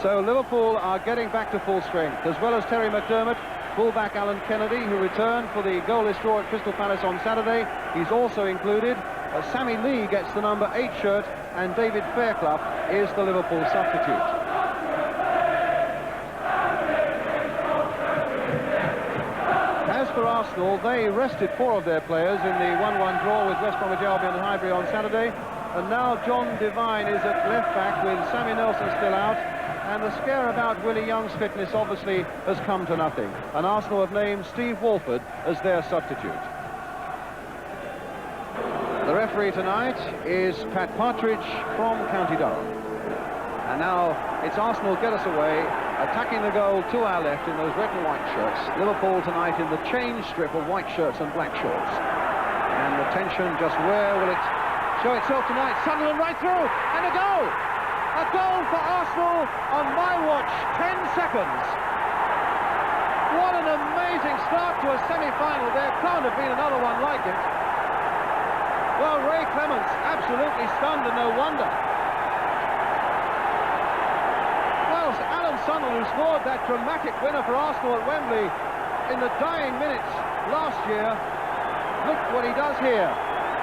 So Liverpool are getting back to full strength, as well as Terry McDermott, fullback Alan Kennedy, who returned for the goalless draw at Crystal Palace on Saturday. He's also included. Sammy Lee gets the number 8 shirt, and David Fairclough is the Liverpool substitute. As for Arsenal, they rested 4 of their players in the 1-1 draw with West Bromwich Albion and Highbury on Saturday. And now John Devine is at left back with Sammy Nelson still out. And the scare about Willie Young's fitness obviously has come to nothing. And Arsenal have named Steve Walford as their substitute. The referee tonight is Pat Partridge from County Durham. And now it's Arsenal get us away, attacking the goal to our left in those red and white shirts. Liverpool tonight in the change strip of white shirts and black shorts. And the tension, just where will it show itself tonight? Sunderland right through, and a goal! A goal for Arsenal on my watch, 10 seconds. What an amazing start to a semi-final. There can't have been another one like it. Well, Ray Clements absolutely stunned, and no wonder. Well, Alan Sunderland, who scored that dramatic winner for Arsenal at Wembley in the dying minutes last year, look what he does here.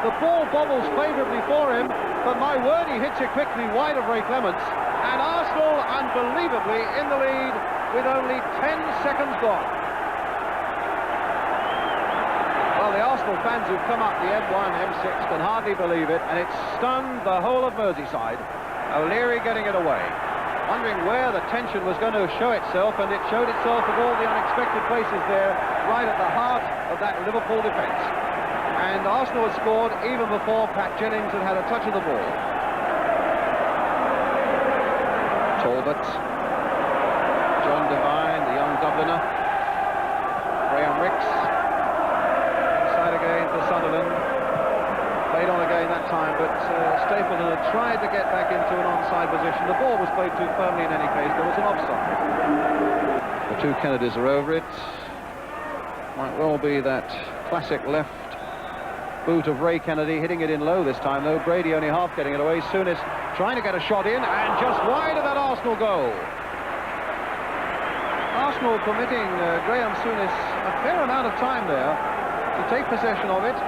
The ball bobbles favourably for him, but my word, he hits it quickly wide of Ray Clements, and Arsenal unbelievably in the lead with only 10 seconds gone. Well, the Arsenal fans who've come up the M1, M6 can hardly believe it, and it's stunned the whole of Merseyside. O'Leary getting it away, wondering where the tension was going to show itself, and it showed itself at all the unexpected places there, right at the heart of that Liverpool defence. And Arsenal had scored even before Pat Jennings had had a touch of the ball. Talbot, John Devine, the young Dubliner, Graham Ricks, inside again for Sunderland. Played on again that time, but Stapleton had tried to get back into an onside position. The ball was played too firmly in any case. There was an offside. The 2 Kennedys are over it. Might well be that classic left boot of Ray Kennedy, hitting it in low this time though. Brady only half getting it away. Souness trying to get a shot in, and just wide of that Arsenal goal. Arsenal permitting Graham Souness a fair amount of time there to take possession of it,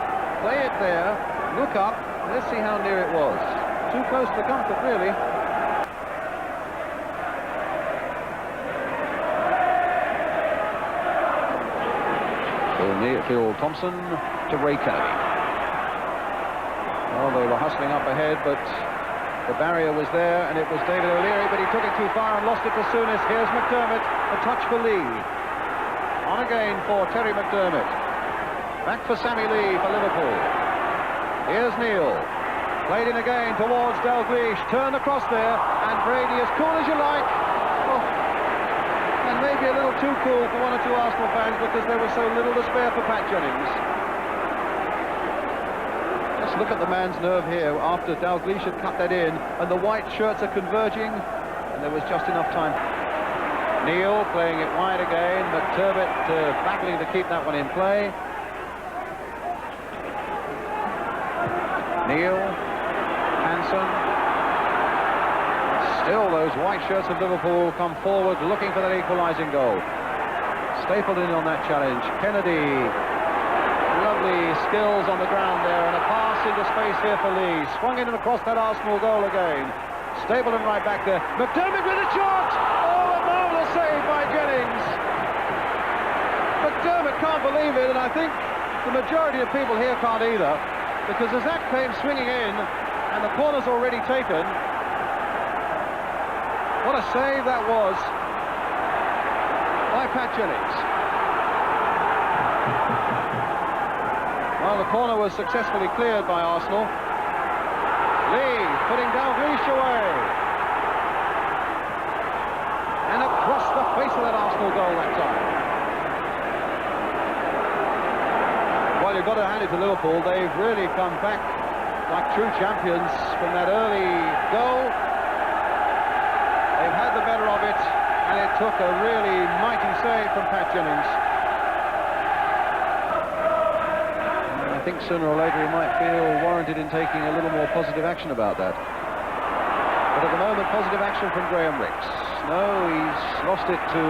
play it there, look up, and let's see how near it was. Too close for comfort, really. Phil Thompson to Ray Kennedy. Well, they were hustling up ahead, but the barrier was there, and it was David O'Leary, but he took it too far and lost it to Souness. Here's McDermott, a touch for Lee. On again for Terry McDermott. Back for Sammy Lee for Liverpool. Here's Neil. Played in again towards Dalglish. Turned across there, and Brady, as cool as you like. Oh, and maybe a little too cool for 1 or 2 Arsenal fans, because there was so little to spare for Pat Jennings. Look at the man's nerve here after Dalglish had cut that in, and the white shirts are converging, and there was just enough time. Neil playing it wide again, McDermott battling to keep that one in play. Neil, Hansen. Still those white shirts of Liverpool come forward looking for that equalising goal. Stapleton on that challenge. Kennedy. Lovely skills on the ground there, and a pass into space here for Lee. Swung in and across that Arsenal goal again. Stapleton right back there. McDermott with a shot! Oh, a marvellous save by Jennings. McDermott can't believe it, and I think the majority of people here can't either, because as that came swinging in, and the corner's already taken, what a save that was by Pat Jennings. Well, the corner was successfully cleared by Arsenal. Lee putting Dalglish away. And across the face of that Arsenal goal that time. Well, you've got to hand it to Liverpool. They've really come back like true champions from that early goal. They've had the better of it, and it took a really mighty save from Pat Jennings. I think sooner or later he might feel warranted in taking a little more positive action about that. But at the moment, positive action from Graham Ricks. No, he's lost it to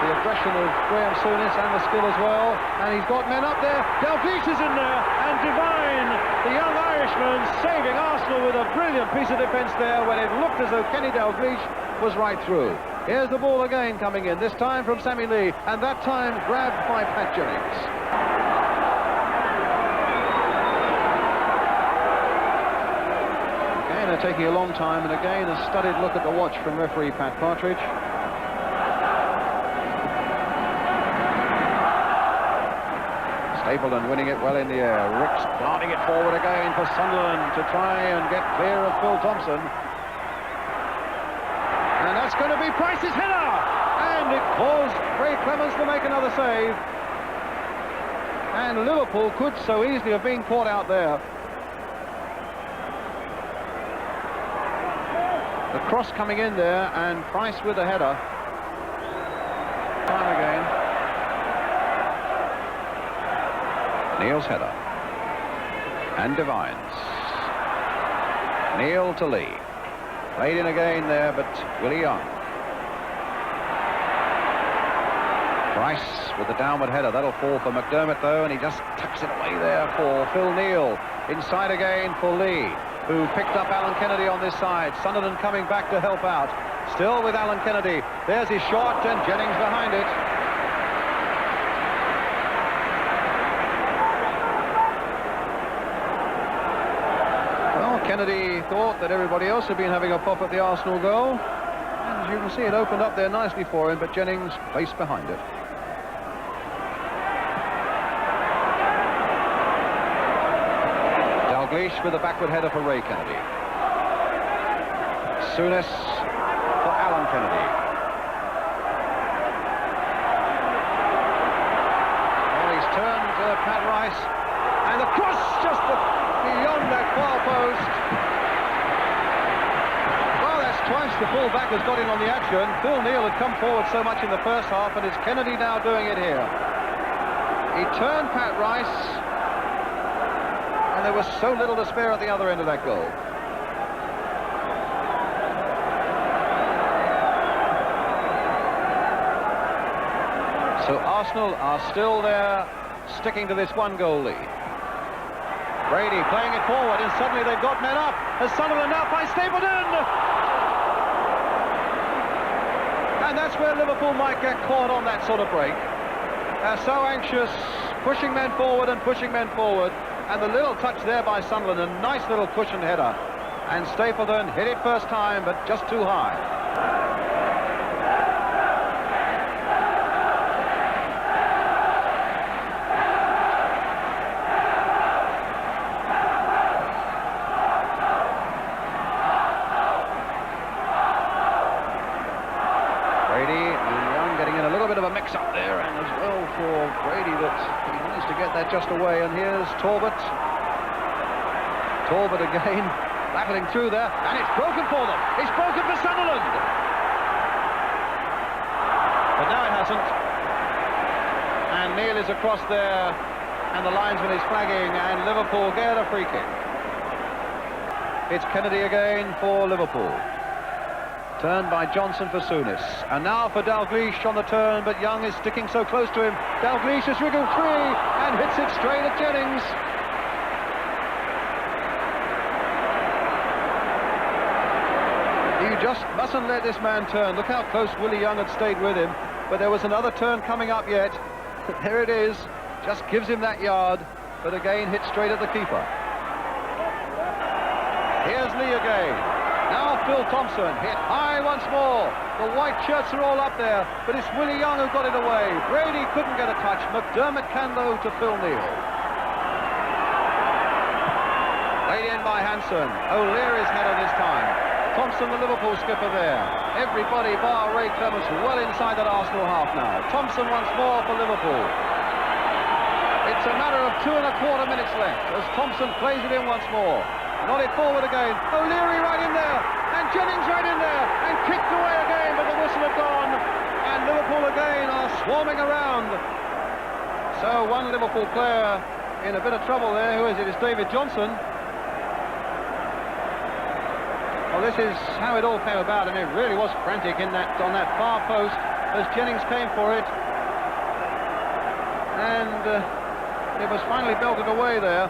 the aggression of Graham Souness and the skill as well. And he's got men up there. Dalglish is in there, and Devine, the young Irishman, saving Arsenal with a brilliant piece of defence there when it looked as though Kenny Dalglish was right through. Here's the ball again coming in, this time from Sammy Lee, and that time grabbed by Pat Jennings. Again, they're taking a long time, and again a studied look at the watch from referee Pat Partridge. Stapleton winning it well in the air. Ricks planting it forward again for Sunderland to try and get clear of Phil Thompson. And that's going to be Price's header! And it caused Ray Clemens to make another save. And Liverpool could so easily have been caught out there. The cross coming in there, and Price with the header. Time again. Neil's header. And Devine's. Neil to Lee. Played in again there, but Willie Young. Price with the downward header. That'll fall for McDermott, though, and he just tucks it away there for Phil Neal. Inside again for Lee, who picked up Alan Kennedy on this side. Sunderland coming back to help out. Still with Alan Kennedy. There's his shot, and Jennings behind it. Kennedy thought that everybody else had been having a pop at the Arsenal goal. And as you can see, it opened up there nicely for him, but Jennings placed behind it. Dalglish with a backward header for Ray Kennedy. Souness for Alan Kennedy. Well, he's turned Pat Rice, and the cross just beyond that far post. Well, that's twice the full-back has got in on the action. Phil Neal had come forward so much in the first half, and it's Kennedy now doing it here. He turned Pat Rice, and there was so little to spare at the other end of that goal. So Arsenal are still there, sticking to this one-goal lead. Brady playing it forward, and suddenly they've got men up. As Sunderland up by Stapleton! And that's where Liverpool might get caught on that sort of break. They're so anxious, pushing men forward and pushing men forward. And the little touch there by Sunderland, a nice little cushioned header. And Stapleton hit it first time, but just too high. Up there, and as well for Brady that he managed to get that just away. And here's Talbot. Talbot again, battling through there, and it's broken for them. It's broken for Sunderland. But now it hasn't. And Neil is across there, and the linesman is flagging, and Liverpool get a free kick. It's Kennedy again for Liverpool. Turned by Johnson for Souness. And now for Dalglish on the turn, but Young is sticking so close to him. Dalglish has wriggled free and hits it straight at Jennings. You just mustn't let this man turn. Look how close Willie Young had stayed with him. But there was another turn coming up yet. There it is. Just gives him that yard, but again hit straight at the keeper. Here's Lee again. Now Phil Thompson hit high once more. The white shirts are all up there, but it's Willie Young who got it away. Brady couldn't get a touch. McDermott can though to Phil Neal. Laid in by Hansen. O'Leary's header this time. Thompson, the Liverpool skipper there. Everybody bar Ray Clemens well inside that Arsenal half now. Thompson once more for Liverpool. It's a matter of 2¼ minutes left as Thompson plays it in once more. Nodded forward again. O'Leary right in there. And Jennings right in there. And kicked away again, but the whistle had gone. And Liverpool again are swarming around. So one Liverpool player in a bit of trouble there. Who is it? It's David Johnson. Well, this is how it all came about, and it really was frantic in that on that far post as Jennings came for it, and it was finally belted away there.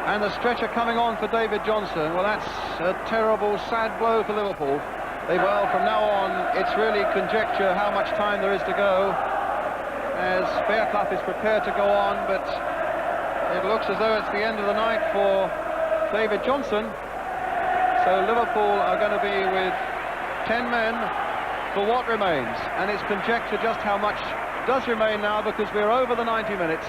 And the stretcher coming on for David Johnson. Well, that's a terrible, sad blow for Liverpool. Well, from now on, it's really conjecture how much time there is to go, as Fairclough is prepared to go on, but it looks as though it's the end of the night for David Johnson. So Liverpool are going to be with 10 men for what remains, and it's conjecture just how much does remain now, because we're over the 90 minutes.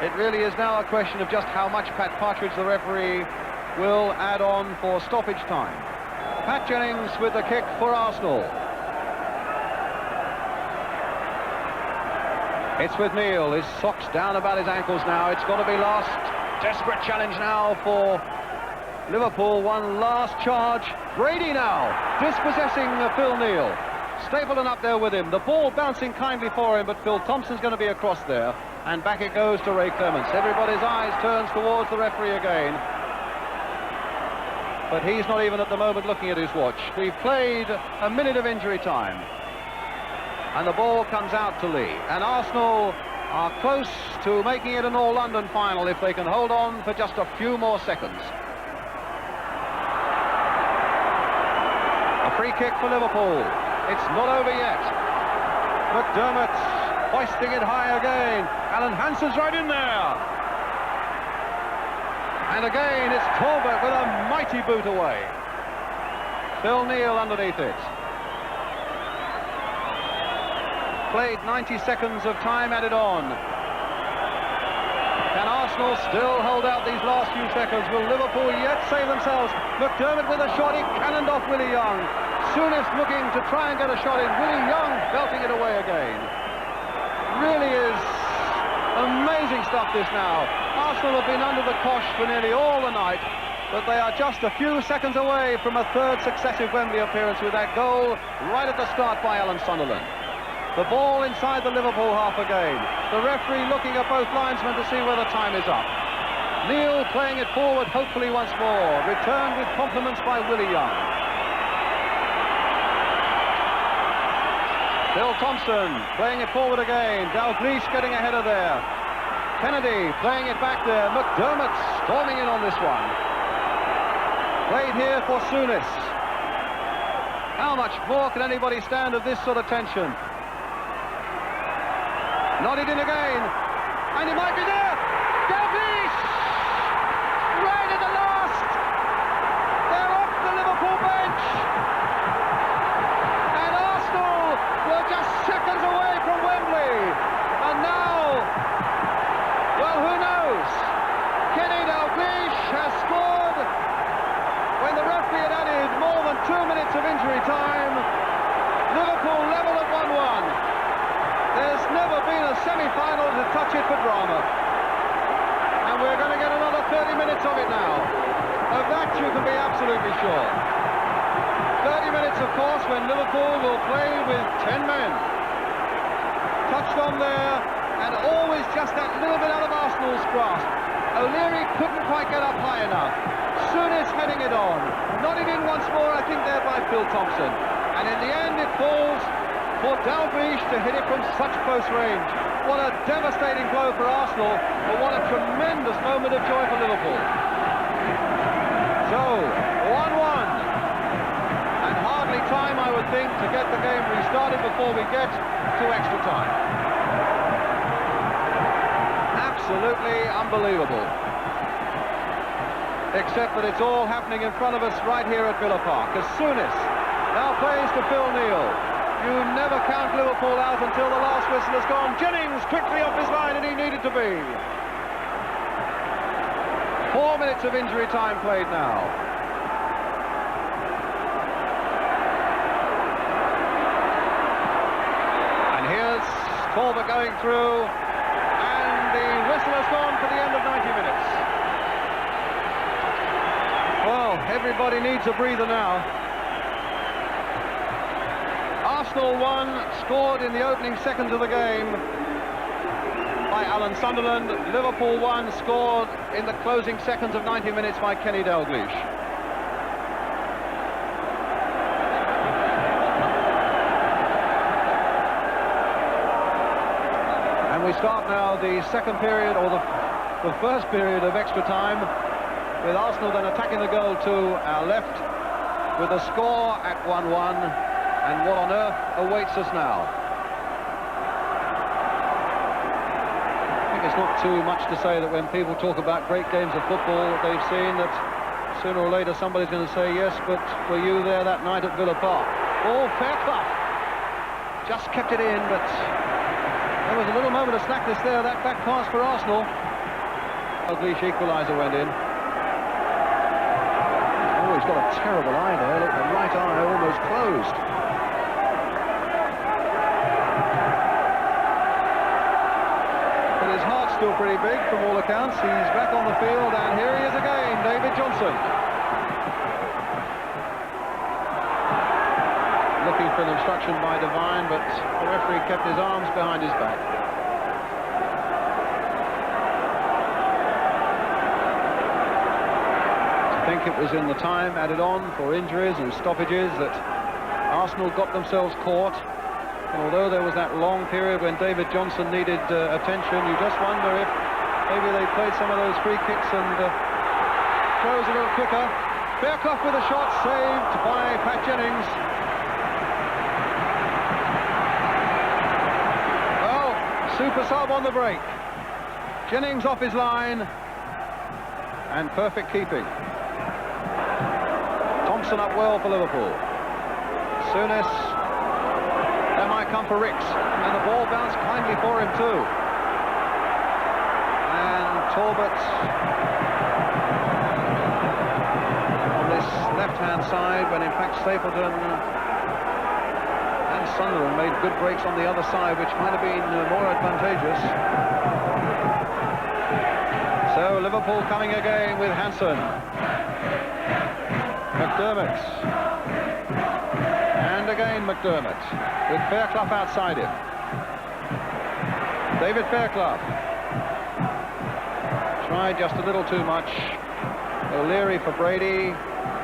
It really is now a question of just how much Pat Partridge, the referee, will add on for stoppage time. Pat Jennings with the kick for Arsenal. It's with Neil, his socks down about his ankles now. It's got to be last. Desperate challenge now for Liverpool. One last charge. Brady now dispossessing Phil Neal. Stapleton up there with him. The ball bouncing kindly for him, but Phil Thompson's going to be across there. And back it goes to Ray Clements. Everybody's eyes turns towards the referee again. But he's not even at the moment looking at his watch. We've played a minute of injury time. And the ball comes out to Lee. And Arsenal are close to making it an all-London final if they can hold on for just a few more seconds. A free kick for Liverpool. It's not over yet. McDermott hoisting it high again. Alan Hansen's right in there. And again, it's Talbot with a mighty boot away. Phil Neal underneath it. Played 90 seconds of time added on. Can Arsenal still hold out these last few seconds? Will Liverpool yet save themselves? McDermott with a shot, he cannoned off Willie Young. Souness looking to try and get a shot in. Willie Young belting it away again. Really is amazing stuff this now. Arsenal have been under the cosh for nearly all the night, but they are just a few seconds away from a third successive Wembley appearance with that goal right at the start by Alan Sunderland. The ball inside the Liverpool half again. The referee looking at both linesmen to see whether time is up. Neil playing it forward hopefully once more. Returned with compliments by Willie Young. Phil Thompson playing it forward again. Dalglish getting ahead of there. Kennedy playing it back there. McDermott storming in on this one. Played here for Souness. How much more can anybody stand of this sort of tension? Nodded in again. And he might be there. Dalglish! Right at the last. They're off the Liverpool bench. And Arsenal were just seconds away from Wembley. And now, well, who knows? Kenny Dalglish has scored when the referee had added more than 2 minutes of injury time. Liverpool level at 1-1. There's never been a semi-final to touch it for drama. And we're going to get another 30 minutes of it now. Of that you can be absolutely sure. 30 minutes, of course, when Liverpool will play with 10 men. Touched on there, and always just that little bit out of Arsenal's grasp. O'Leary couldn't quite get up high enough. Souness heading it on. Nodded in once more, I think, there by Phil Thompson. And in the end, it falls for Dalglish to hit it from such close range. What a devastating blow for Arsenal, but what a tremendous moment of joy for Liverpool. So, 1-1. And hardly time, I would think, to get the game restarted before we get to extra time. Absolutely unbelievable. Except that it's all happening in front of us right here at Villa Park. As Souness now plays to Phil Neal. You never count Liverpool out until the last whistle has gone. Jennings quickly off his line, and he needed to be. 4 minutes of injury time played now. And here's Talbot going through, and the whistle has gone for the end of 90 minutes. Well, everybody needs a breather now. Arsenal won, scored in the opening seconds of the game by Alan Sunderland. Liverpool won, scored in the closing seconds of 90 minutes by Kenny Dalglish. start now the second period, or the first period of extra time, with Arsenal then attacking the goal to our left, with the score at 1-1, and what on earth awaits us now? I think it's not too much to say that when people talk about great games of football that they've seen, that sooner or later somebody's going to say, yes, but were you there that night at Villa Park? Oh, Fairclough just kept it in, but there was a little moment of slackness there. That back pass for Arsenal. Dalglish equaliser went in. Oh, he's got a terrible eye there. Look, the right eye almost closed. But his heart's still pretty big from all accounts. He's back on the field, and here he is again, David Johnson. Looking for an obstruction by Devine, but the referee kept his arms behind his back. I think it was in the time added on for injuries and stoppages that Arsenal got themselves caught. And although there was that long period when David Johnson needed attention, you just wonder if maybe they played some of those free kicks and throws a little quicker. Fairclough with a shot, saved by Pat Jennings. Super sub on the break. Jennings off his line, and perfect keeping. Thompson up well for Liverpool. Souness, that might come for Ricks, and the ball bounced kindly for him too. And Talbot on this left-hand side, when in fact Stapleton Sunderland made good breaks on the other side, which might have been more advantageous. So Liverpool coming again with Hansen, McDermott, and again McDermott, with Fairclough outside him. David Fairclough tried just a little too much. O'Leary for Brady,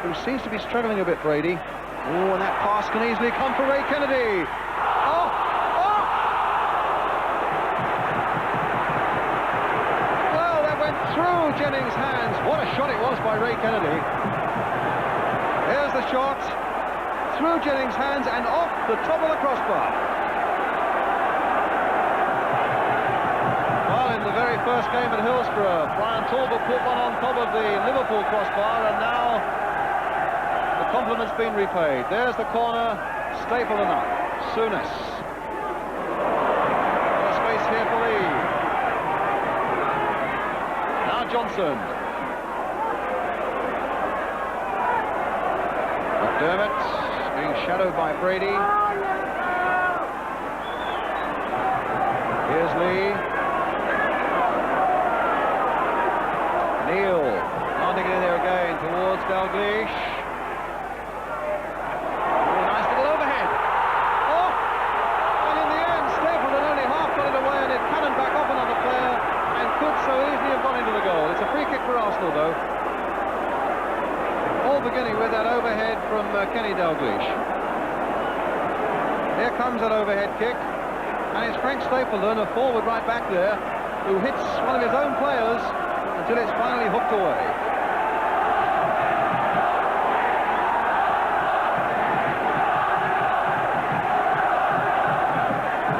who seems to be struggling a bit, Brady. Oh, and that pass can easily come for Ray Kennedy. Oh! Oh! Well, that went through Jennings' hands. What a shot it was by Ray Kennedy. Here's the shot. Through Jennings' hands and off the top of the crossbar. Well, in the very first game at Hillsborough, Brian Talbot put one on top of the Liverpool crossbar, and now compliment's been repaid. There's the corner. Stapleton up. Souness. Space here for Lee. Now Johnson. McDermott being shadowed by Brady. Here's Lee. Neil. Landing it in there again towards Dalglish. So easily have gone into the goal. It's a free kick for Arsenal, though. All beginning with that overhead from Kenny Dalglish. Here comes that overhead kick, and it's Frank Stapleton, a forward right back there, who hits one of his own players until it's finally hooked away.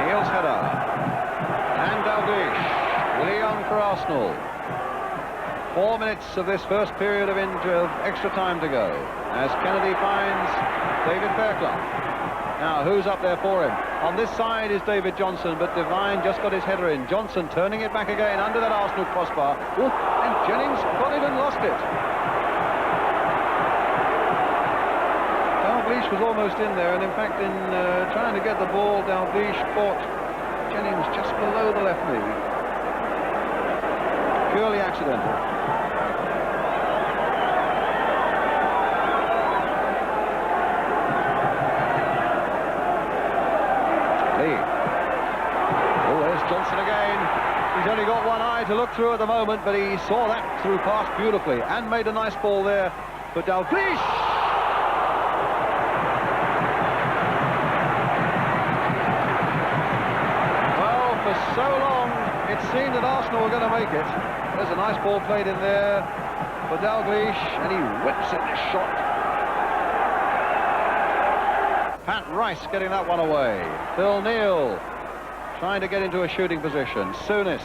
Neil's header, and Dalglish. Young for Arsenal. 4 minutes of this first period of extra time to go, as Kennedy finds David Fairclough. Now, who's up there for him? On this side is David Johnson, but Devine just got his header in. Johnson turning it back again under that Arsenal crossbar. Ooh, and Jennings got it and lost it. Dalglish was almost in there, and in fact, in trying to get the ball, Dalglish caught Jennings just below the left knee. Purely accidental. Lee. Oh, there's Johnson again. He's only got one eye to look through at the moment, but he saw that through pass beautifully and made a nice ball there for Dalglish. Well, for so long that Arsenal were going to make it. There's a nice ball played in there for Dalglish, and he whips in this shot. Pat Rice getting that one away. Phil Neal trying to get into a shooting position. Souness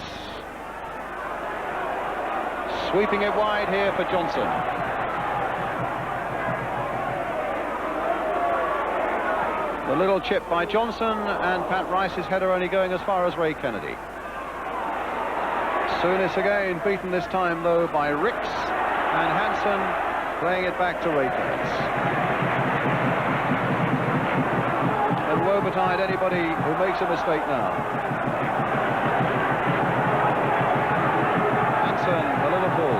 sweeping it wide here for Johnson. The little chip by Johnson, and Pat Rice's header only going as far as Ray Kennedy. Souness again beaten this time though by Ricks, and Hansen playing it back to Ray Kennedy. And woe betide anybody who makes a mistake now. Hansen for Liverpool.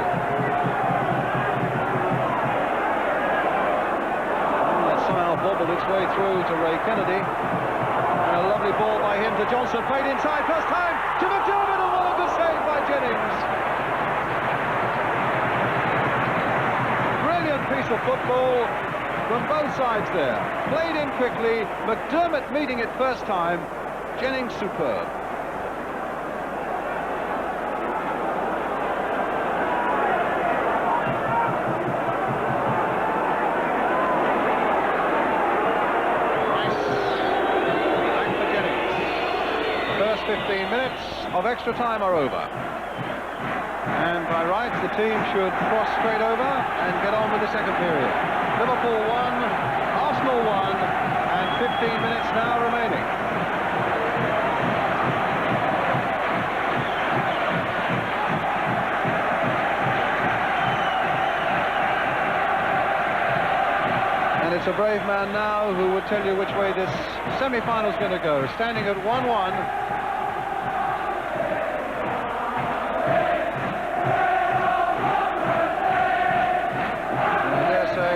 Somehow bobbled its way through to Ray Kennedy, and a lovely ball by him to Johnson, played inside, first time to McDermott, and what a good save by Jennings. Brilliant piece of football from both sides there, played in quickly, McDermott meeting it first time, Jennings superb. First 15 minutes of extra time are over, and by rights the team should cross straight over and get on with the second period. Liverpool 1, Arsenal 1, and 15 minutes now remaining. And it's a brave man now who would tell you which way this semi-final is going to go. Standing at 1-1.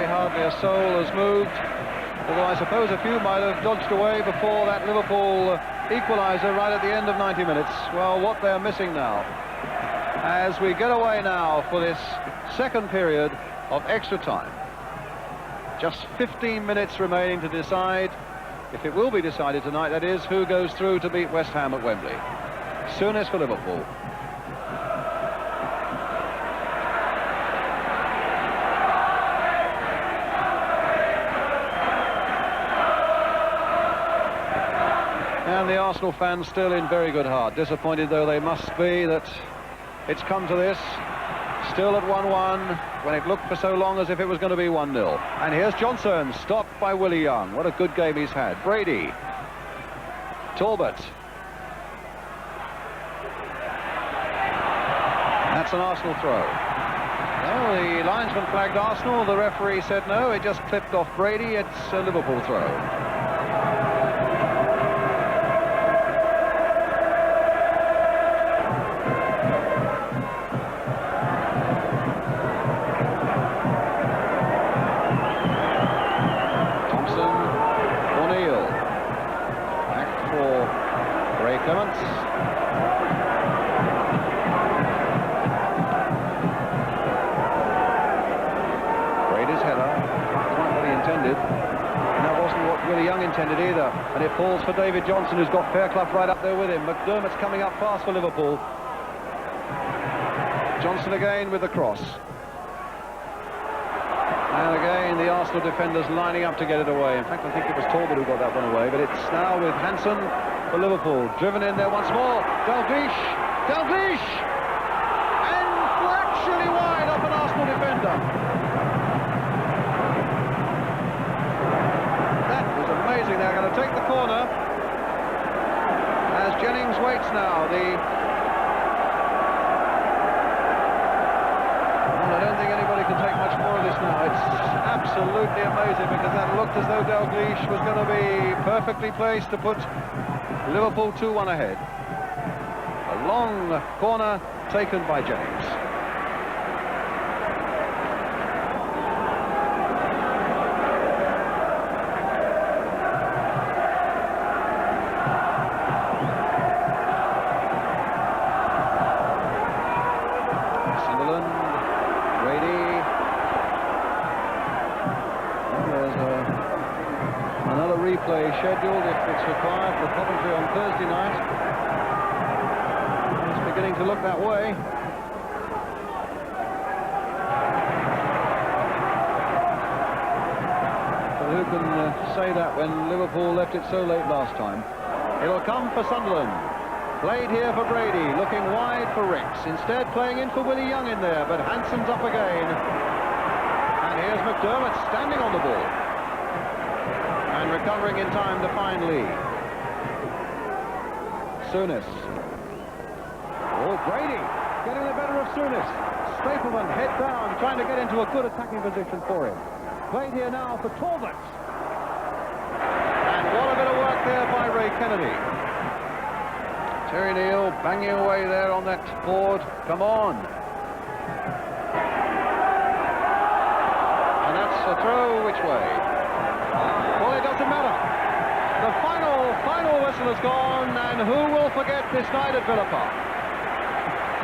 Hardly a soul has moved, although I suppose a few might have dodged away before that Liverpool equaliser right at the end of 90 minutes. Well, what they're missing now, as we get away now for this second period of extra time. Just 15 minutes remaining to decide, if it will be decided tonight, that is, who goes through to beat West Ham at Wembley. Souness for Liverpool. And the Arsenal fans still in very good heart, disappointed though they must be that it's come to this. Still at 1-1, when it looked for so long as if it was going to be 1-0. And here's Johnson, stopped by Willie Young. What a good game he's had. Brady. Talbot. That's an Arsenal throw. No, the linesman flagged Arsenal. The referee said no, it just clipped off Brady. It's a Liverpool throw. Brady's header, quite what he intended, and that wasn't what Willie Young intended either, and it falls for David Johnson, who's got Fairclough right up there with him. McDermott's coming up fast for Liverpool. Johnson again with the cross. And again, the Arsenal defenders lining up to get it away. In fact, I think it was Talbot who got that one away, but it's now with Hansen for Liverpool. Driven in there once more. Dalglish! Dalglish! And fractionally wide off an Arsenal defender. That was amazing. They're going to take the corner as Jennings waits now. I don't think anybody can take much more of this now. It's absolutely amazing, because that looked as though Dalglish was going to be perfectly placed to put Liverpool 2-1 ahead. A long corner taken by Jennings. Scheduled if it's required for Coventry on Thursday night. It's beginning to look that way. But who can say that when Liverpool left it so late last time? It'll come for Sunderland. Played here for Brady, looking wide for Ricks. Instead playing in for Willie Young in there, but Hanson's up again. And here's McDermott standing on the ball. And recovering in time to find Lee. Souness. Oh, Brady getting the better of Souness. Stapleman head down, trying to get into a good attacking position for him. Played here now for Talbot. And what a bit of work there by Ray Kennedy. Terry Neal banging away there on that board. Come on. And that's a throw which way? Well, it doesn't matter. The final whistle has gone, and who will forget this night at Villa Park?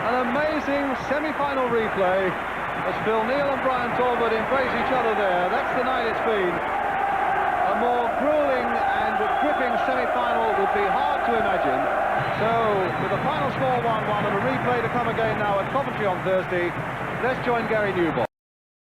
An amazing semi-final replay as Phil Neal and Brian Talbot embrace each other there. That's the night it's been. A more grueling and gripping semi-final would be hard to imagine. So, with the final score 1-1 and a replay to come again now at Coventry on Thursday, let's join Gary Newbold.